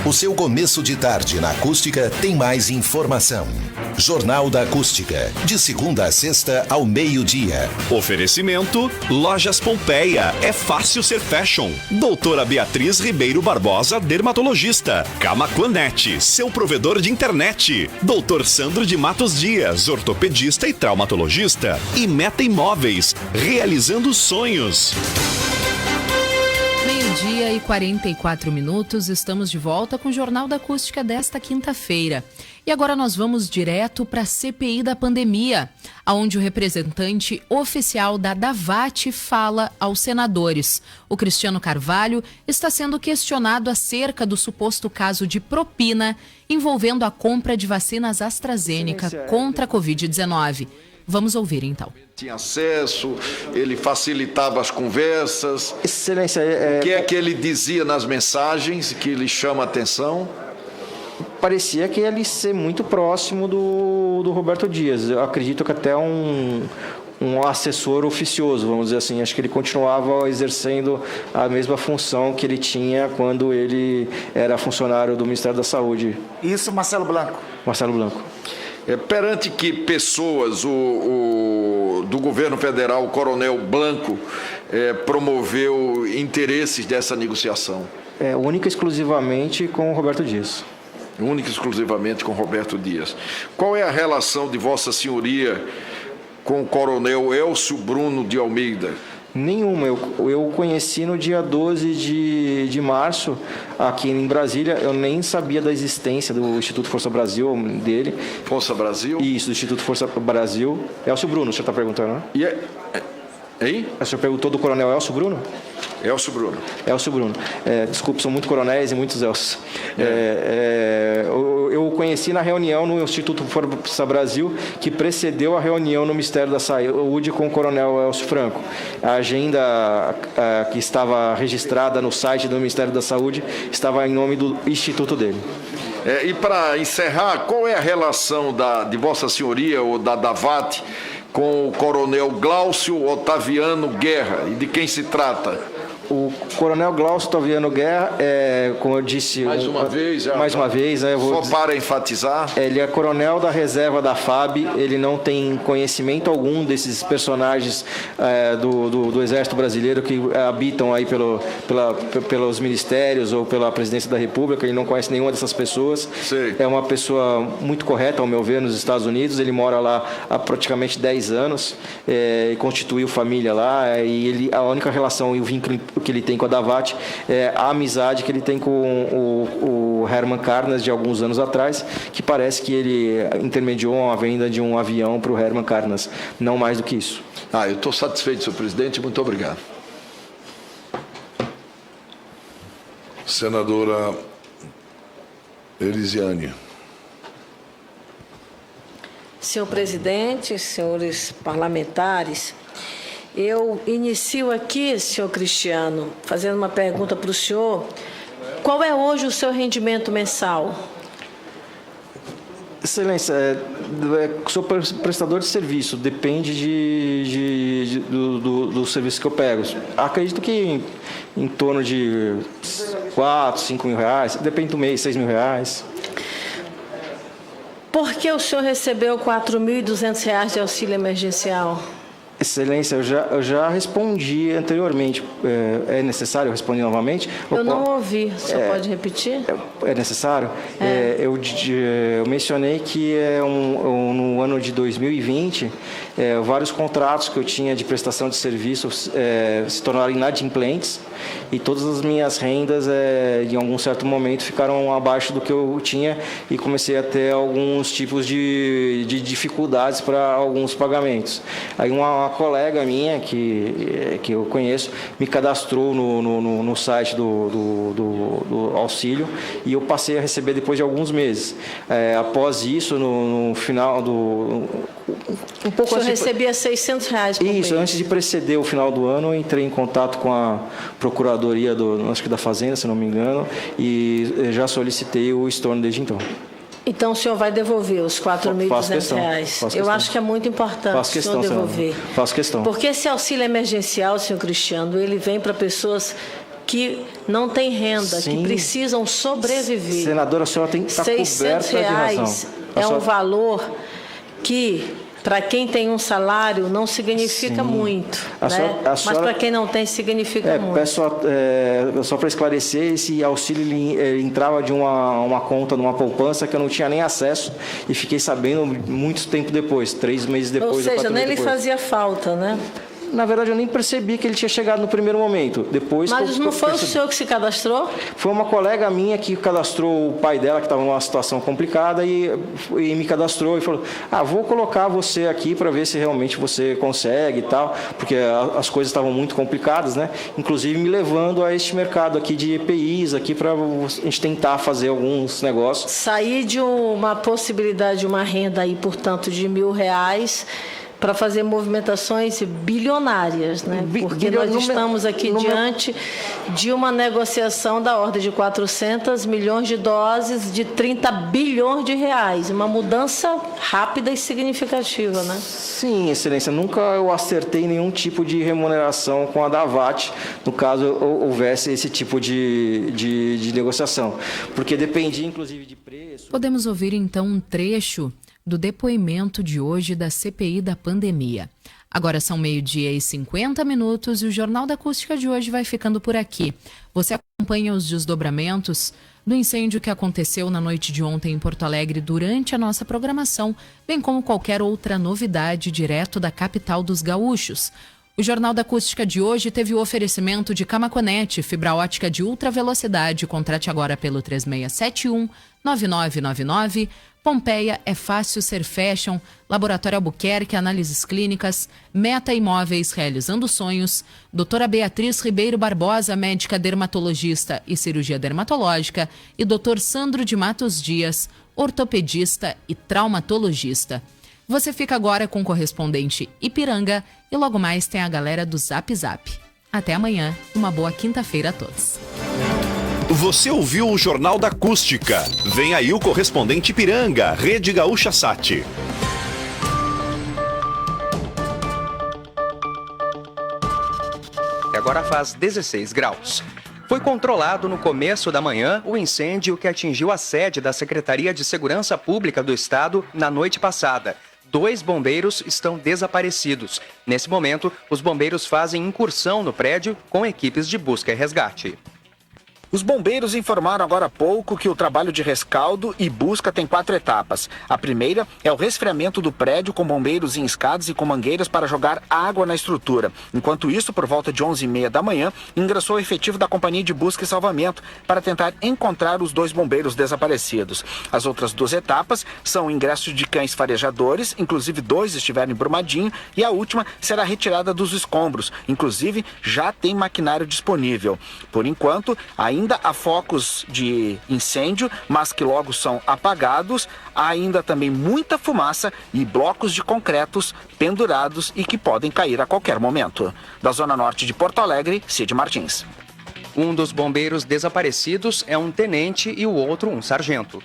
O seu começo de tarde na Acústica tem mais informação. Jornal da Acústica, de segunda a sexta ao meio-dia. Oferecimento Lojas Pompeia, é fácil ser fashion. Doutora Beatriz Ribeiro Barbosa, dermatologista. Camaquanet, seu provedor de internet. Doutor Sandro de Matos Dias, ortopedista e traumatologista. E Meta Imóveis, realizando sonhos. Meio-dia e 44 minutos, estamos de volta com o Jornal da Acústica desta quinta-feira. E agora nós vamos direto para a CPI da pandemia, onde o representante oficial da DAVAT fala aos senadores. O Cristiano Carvalho está sendo questionado acerca do suposto caso de propina envolvendo a compra de vacinas AstraZeneca contra a Covid-19. Vamos ouvir então. Tinha acesso, ele facilitava as conversas. Excelência, o que é que ele dizia nas mensagens que lhe chama a atenção? Parecia que ele ser muito próximo do Roberto Dias. Eu acredito que até um assessor oficioso, vamos dizer assim. Acho que ele continuava exercendo a mesma função que ele tinha quando ele era funcionário do Ministério da Saúde. Isso, Marcelo Blanco. Marcelo Blanco. Perante que pessoas do governo federal, o Coronel Blanco, promoveu interesses dessa negociação? Única e exclusivamente com o Roberto Dias. Única e exclusivamente com Roberto Dias. Qual é a relação de Vossa Senhoria com o Coronel Elcio Bruno de Almeida? Nenhuma. Eu o conheci no dia 12 de março, aqui em Brasília. Eu nem sabia da existência do Instituto Força Brasil, dele. Força Brasil? Isso, do Instituto Força Brasil. Elcio Bruno, o senhor está perguntando, né? Hein? O senhor perguntou do Coronel Elcio Bruno? Elcio Bruno. Elcio Bruno. Desculpe, são muitos coronéis e muitos Elcios. Eu o conheci na reunião no Instituto Força Brasil, que precedeu a reunião no Ministério da Saúde com o Coronel Elcio Franco. A agenda que estava registrada no site do Ministério da Saúde estava em nome do instituto dele. E para encerrar, qual é a relação de Vossa Senhoria ou da DAVAT com o Coronel Glaucio Otaviano Guerra, e de quem se trata? O Coronel Glaucio Otaviano Guerra, como eu disse... Mais uma vez. Só para enfatizar. Ele é coronel da reserva da FAB, ele não tem conhecimento algum desses personagens do Exército Brasileiro que habitam aí pelos ministérios ou pela Presidência da República, ele não conhece nenhuma dessas pessoas. Sim. É uma pessoa muito correta, ao meu ver, nos Estados Unidos, ele mora lá há praticamente 10 anos, constituiu família lá, e a única relação e o vínculo que ele tem com a DAVAT é a amizade que ele tem com o Herman Carnas de alguns anos atrás, que parece que ele intermediou a venda de um avião para o Herman Carnas, não mais do que isso. Eu estou satisfeito, senhor presidente, muito obrigado. Senadora Elisiane. Senhor presidente, senhores parlamentares, eu inicio aqui, senhor Cristiano, fazendo uma pergunta para o senhor. Qual é hoje o seu rendimento mensal? Excelência, sou prestador de serviço, depende do serviço que eu pego. Acredito que em torno de 4, 5 mil reais, depende do mês, 6 mil reais. Por que o senhor recebeu R$ 4.200 de auxílio emergencial? Excelência, eu já respondi anteriormente. É necessário responder novamente? Eu não ouvi. O senhor pode repetir? É necessário? Eu mencionei que no ano de 2020, vários contratos que eu tinha de prestação de serviços se tornaram inadimplentes e todas as minhas rendas, em algum certo momento, ficaram abaixo do que eu tinha e comecei a ter alguns tipos de dificuldades para alguns pagamentos. Aí uma colega minha, que eu conheço, me cadastrou no site do auxílio e eu passei a receber depois de alguns meses. Após isso, no final do... Um pouco o senhor recebia R$ 600 por mês. Isso, antes de preceder o final do ano, eu entrei em contato com a Procuradoria acho que da Fazenda, se não me engano, e já solicitei o estorno desde então. Então, o senhor vai devolver os R$ 4.200? Eu acho que é muito importante o senhor devolver. Faço questão. Porque esse auxílio emergencial, senhor Cristiano, ele vem para pessoas que não têm renda, que precisam sobreviver. Senadora, a senhora tem que estar coberta de razão. É um valor que, para quem tem um salário, não significa muito, né? Mas para quem não tem, significa muito. Peço só para esclarecer, esse auxílio entrava de uma conta, numa poupança que eu não tinha nem acesso e fiquei sabendo muito tempo depois, 3 meses depois. Ou seja, nem lhe fazia falta, né? Na verdade, eu nem percebi que ele tinha chegado no primeiro momento. Mas não foi o senhor que se cadastrou? Foi uma colega minha que cadastrou o pai dela, que estava numa situação complicada, e me cadastrou e falou: vou colocar você aqui para ver se realmente você consegue e tal, porque as coisas estavam muito complicadas, né? Inclusive me levando a este mercado aqui de EPIs, aqui para a gente tentar fazer alguns negócios. Sair de uma possibilidade de uma renda aí, portanto, de R$ 1.000 para fazer movimentações bilionárias, né? Porque nós estamos aqui diante de uma negociação da ordem de 400 milhões de doses de 30 bilhões de reais, uma mudança rápida e significativa, né? Sim, Excelência, nunca eu acertei nenhum tipo de remuneração com a Davat, no caso houvesse esse tipo de negociação, porque dependia inclusive de preço. Podemos ouvir então um trecho do depoimento de hoje da CPI da pandemia. Agora são 12:50 e o Jornal da Acústica de hoje vai ficando por aqui. Você acompanha os desdobramentos do incêndio que aconteceu na noite de ontem em Porto Alegre durante a nossa programação, bem como qualquer outra novidade direto da capital dos gaúchos. O Jornal da Acústica de hoje teve o oferecimento de Camaquanet, fibra ótica de ultra velocidade. Contrate agora pelo 3671-9999. Pompeia é fácil ser fashion. Laboratório Albuquerque, análises clínicas. Meta Imóveis, realizando sonhos. Doutora Beatriz Ribeiro Barbosa, médica dermatologista e cirurgia dermatológica. E Dr. Sandro de Matos Dias, ortopedista e traumatologista. Você fica agora com o correspondente Ipiranga e logo mais tem a galera do Zap Zap. Até amanhã, uma boa quinta-feira a todos. Você ouviu o Jornal da Acústica. Vem aí o correspondente Ipiranga, Rede Gaúcha Sat. Agora faz 16 graus. Foi controlado no começo da manhã o incêndio que atingiu a sede da Secretaria de Segurança Pública do Estado na noite passada. 2 bombeiros estão desaparecidos. Nesse momento, os bombeiros fazem incursão no prédio com equipes de busca e resgate. Os bombeiros informaram agora há pouco que o trabalho de rescaldo e busca tem 4 etapas. A primeira é o resfriamento do prédio com bombeiros em escadas e com mangueiras para jogar água na estrutura. Enquanto isso, por volta de 11h30 da manhã, ingressou o efetivo da Companhia de Busca e Salvamento para tentar encontrar os 2 bombeiros desaparecidos. As outras 2 etapas são o ingresso de cães farejadores, inclusive 2 estiveram em Brumadinho, e a última será a retirada dos escombros, inclusive já tem maquinário disponível. Por enquanto, ainda Ainda há focos de incêndio, mas que logo são apagados. Há ainda também muita fumaça e blocos de concretos pendurados e que podem cair a qualquer momento. Da Zona Norte de Porto Alegre, Cid Martins. Um dos bombeiros desaparecidos é um tenente e o outro um sargento.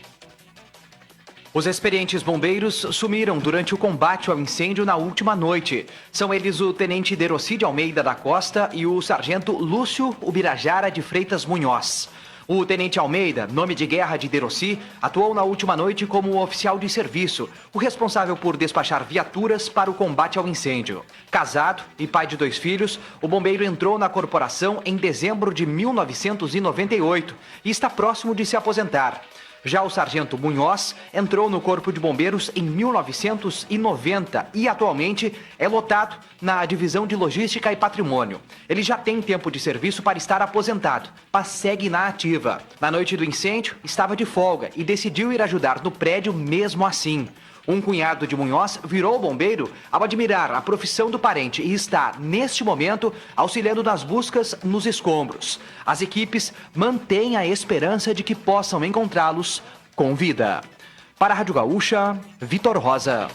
Os experientes bombeiros sumiram durante o combate ao incêndio na última noite. São eles o tenente Deroci de Almeida da Costa e o sargento Lúcio Ubirajara de Freitas Munhoz. O tenente Almeida, nome de guerra de Deroci, atuou na última noite como oficial de serviço, o responsável por despachar viaturas para o combate ao incêndio. Casado e pai de 2 filhos, o bombeiro entrou na corporação em dezembro de 1998 e está próximo de se aposentar. Já o sargento Munhoz entrou no Corpo de Bombeiros em 1990 e atualmente é lotado na Divisão de Logística e Patrimônio. Ele já tem tempo de serviço para estar aposentado, mas segue na ativa. Na noite do incêndio, estava de folga e decidiu ir ajudar no prédio mesmo assim. Um cunhado de Munhoz virou bombeiro ao admirar a profissão do parente e está, neste momento, auxiliando nas buscas nos escombros. As equipes mantêm a esperança de que possam encontrá-los com vida. Para a Rádio Gaúcha, Vitor Rosa.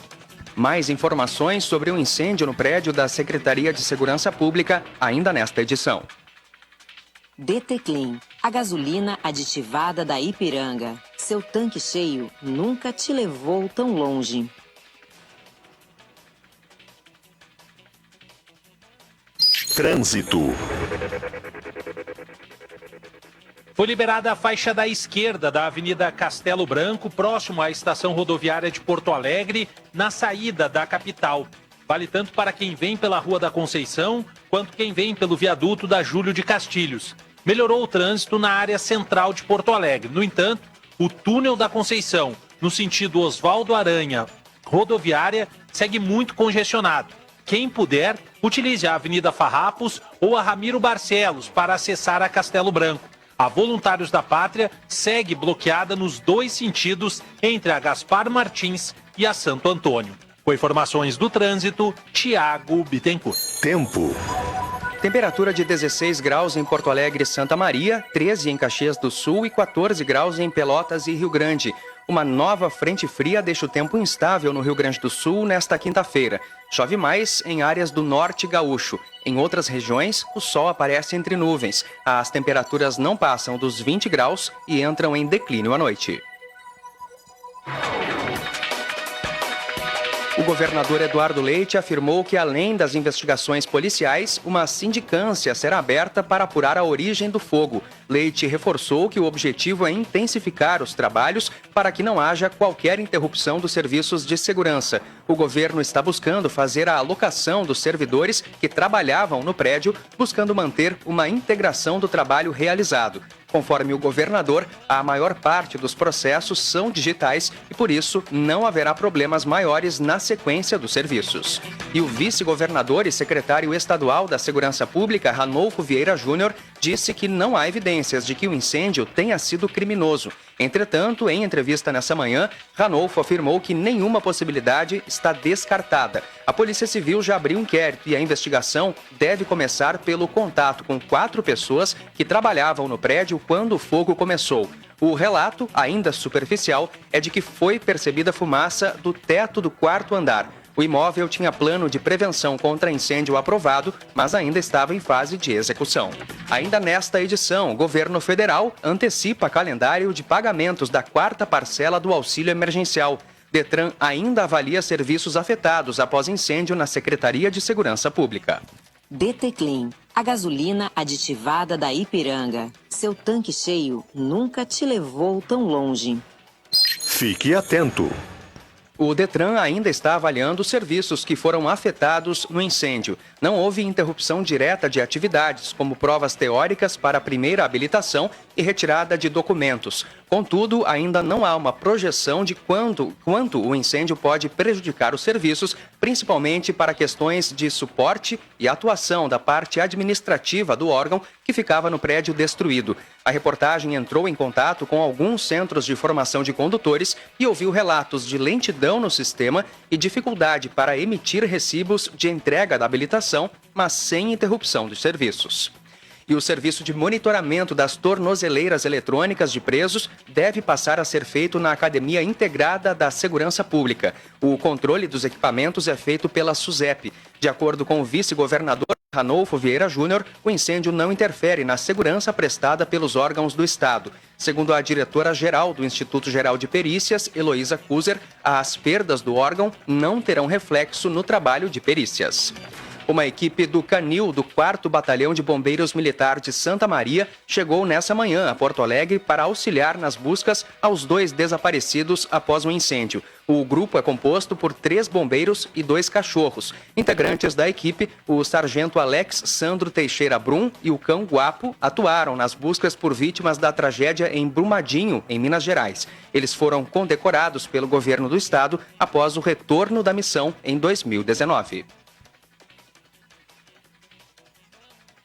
Mais informações sobre o incêndio no prédio da Secretaria de Segurança Pública ainda nesta edição. DT Clean, a gasolina aditivada da Ipiranga. Seu tanque cheio nunca te levou tão longe. Trânsito. Foi liberada a faixa da esquerda da Avenida Castelo Branco, próximo à estação rodoviária de Porto Alegre, na saída da capital. Vale tanto para quem vem pela Rua da Conceição, quanto quem vem pelo viaduto da Júlio de Castilhos. Melhorou o trânsito na área central de Porto Alegre. No entanto, o túnel da Conceição, no sentido Oswaldo Aranha, rodoviária, segue muito congestionado. Quem puder, utilize a Avenida Farrapos ou a Ramiro Barcelos para acessar a Castelo Branco. A Voluntários da Pátria segue bloqueada nos 2 sentidos entre a Gaspar Martins e a Santo Antônio. Com informações do trânsito, Tiago Bittencourt. Tempo. Temperatura de 16 graus em Porto Alegre e Santa Maria, 13 em Caxias do Sul e 14 graus em Pelotas e Rio Grande. Uma nova frente fria deixa o tempo instável no Rio Grande do Sul nesta quinta-feira. Chove mais em áreas do norte gaúcho. Em outras regiões, o sol aparece entre nuvens. As temperaturas não passam dos 20 graus e entram em declínio à noite. O governador Eduardo Leite afirmou que, além das investigações policiais, uma sindicância será aberta para apurar a origem do fogo. Leite reforçou que o objetivo é intensificar os trabalhos para que não haja qualquer interrupção dos serviços de segurança. O governo está buscando fazer a alocação dos servidores que trabalhavam no prédio, buscando manter uma integração do trabalho realizado. Conforme o governador, a maior parte dos processos são digitais e, por isso, não haverá problemas maiores na sequência dos serviços. E o vice-governador e secretário estadual da Segurança Pública, Ranolfo Vieira Júnior, disse que não há evidências de que o incêndio tenha sido criminoso. Entretanto, em entrevista nessa manhã, Ranolfo afirmou que nenhuma possibilidade está descartada. A Polícia Civil já abriu inquérito e a investigação deve começar pelo contato com 4 pessoas que trabalhavam no prédio quando o fogo começou. O relato, ainda superficial, é de que foi percebida fumaça do teto do 4º andar. O imóvel tinha plano de prevenção contra incêndio aprovado, mas ainda estava em fase de execução. Ainda nesta edição, o governo federal antecipa calendário de pagamentos da 4ª parcela do auxílio emergencial. Detran ainda avalia serviços afetados após incêndio na Secretaria de Segurança Pública. DT Clean, a gasolina aditivada da Ipiranga. Seu tanque cheio nunca te levou tão longe. Fique atento. O Detran ainda está avaliando os serviços que foram afetados no incêndio. Não houve interrupção direta de atividades, como provas teóricas para a primeira habilitação e retirada de documentos. Contudo, ainda não há uma projeção de quanto o incêndio pode prejudicar os serviços, principalmente para questões de suporte e atuação da parte administrativa do órgão que ficava no prédio destruído. A reportagem entrou em contato com alguns centros de formação de condutores e ouviu relatos de lentidão no sistema e dificuldade para emitir recibos de entrega da habilitação, mas sem interrupção dos serviços. e o serviço de monitoramento das tornozeleiras eletrônicas de presos deve passar a ser feito na Academia Integrada da Segurança Pública. O controle dos equipamentos é feito pela SUSEP. De acordo com o vice-governador Ranolfo Vieira Júnior, o incêndio não interfere na segurança prestada pelos órgãos do Estado. Segundo a diretora-geral do Instituto Geral de Perícias, Heloísa Kuser, as perdas do órgão não terão reflexo no trabalho de perícias. Uma equipe do Canil, do 4º Batalhão de Bombeiros Militar de Santa Maria, chegou nessa manhã a Porto Alegre para auxiliar nas buscas aos 2 desaparecidos após o incêndio. O grupo é composto por 3 bombeiros e 2 cachorros. Integrantes da equipe, o sargento Alex Sandro Teixeira Brum e o cão Guapo atuaram nas buscas por vítimas da tragédia em Brumadinho, em Minas Gerais. Eles foram condecorados pelo governo do estado após o retorno da missão em 2019.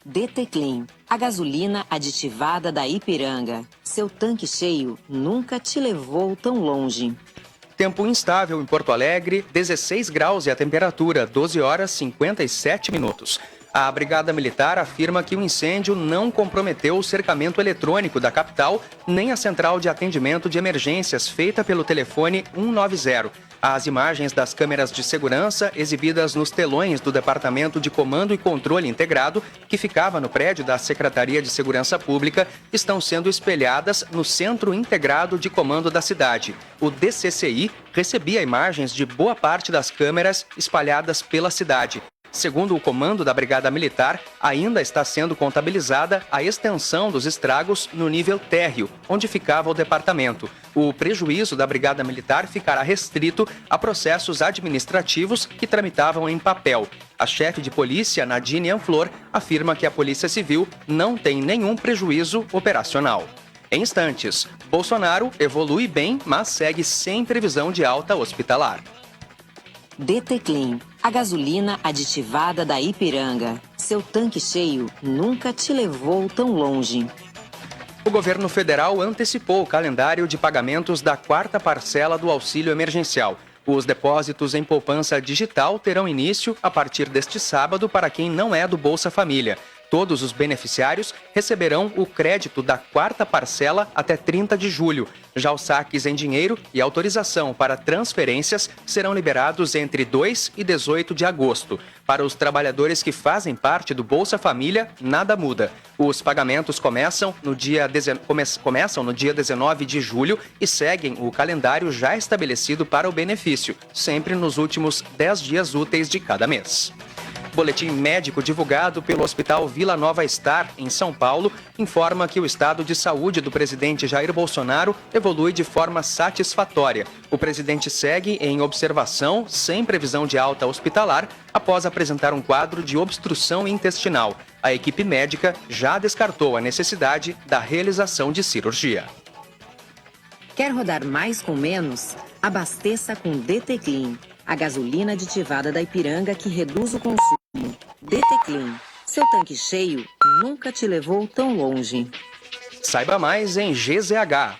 DT Clean, a gasolina aditivada da Ipiranga. Seu tanque cheio nunca te levou tão longe. Tempo instável em Porto Alegre, 16 graus e a temperatura, 12 horas 57 minutos. A Brigada Militar afirma que o incêndio não comprometeu o cercamento eletrônico da capital, nem a central de atendimento de emergências feita pelo telefone 190. As imagens das câmeras de segurança exibidas nos telões do Departamento de Comando e Controle Integrado, que ficava no prédio da Secretaria de Segurança Pública, estão sendo espelhadas no Centro Integrado de Comando da cidade. O DCCI recebia imagens de boa parte das câmeras espalhadas pela cidade. Segundo o comando da Brigada Militar, ainda está sendo contabilizada a extensão dos estragos no nível térreo, onde ficava o departamento. O prejuízo da Brigada Militar ficará restrito a processos administrativos que tramitavam em papel. A chefe de polícia, Nadine Anflor, afirma que a Polícia Civil não tem nenhum prejuízo operacional. Em instantes, Bolsonaro evolui bem, mas segue sem previsão de alta hospitalar. DT Clean, a gasolina aditivada da Ipiranga. Seu tanque cheio nunca te levou tão longe. O governo federal antecipou o calendário de pagamentos da 4ª parcela do auxílio emergencial. Os depósitos em poupança digital terão início a partir deste sábado para quem não é do Bolsa Família. Todos os beneficiários receberão o crédito da 4ª parcela até 30 de julho. Já os saques em dinheiro e autorização para transferências serão liberados entre 2 e 18 de agosto. Para os trabalhadores que fazem parte do Bolsa Família, nada muda. Os pagamentos começam no dia 19 de julho e seguem o calendário já estabelecido para o benefício, sempre nos últimos 10 dias úteis de cada mês. Boletim médico divulgado pelo Hospital Vila Nova Star, em São Paulo, informa que o estado de saúde do presidente Jair Bolsonaro evolui de forma satisfatória. O presidente segue em observação, sem previsão de alta hospitalar, após apresentar um quadro de obstrução intestinal. A equipe médica já descartou a necessidade da realização de cirurgia. Quer rodar mais com menos? Abasteça com DT Clean, a gasolina aditivada da Ipiranga que reduz o consumo. DT Clean, seu tanque cheio nunca te levou tão longe. Saiba mais em GZH.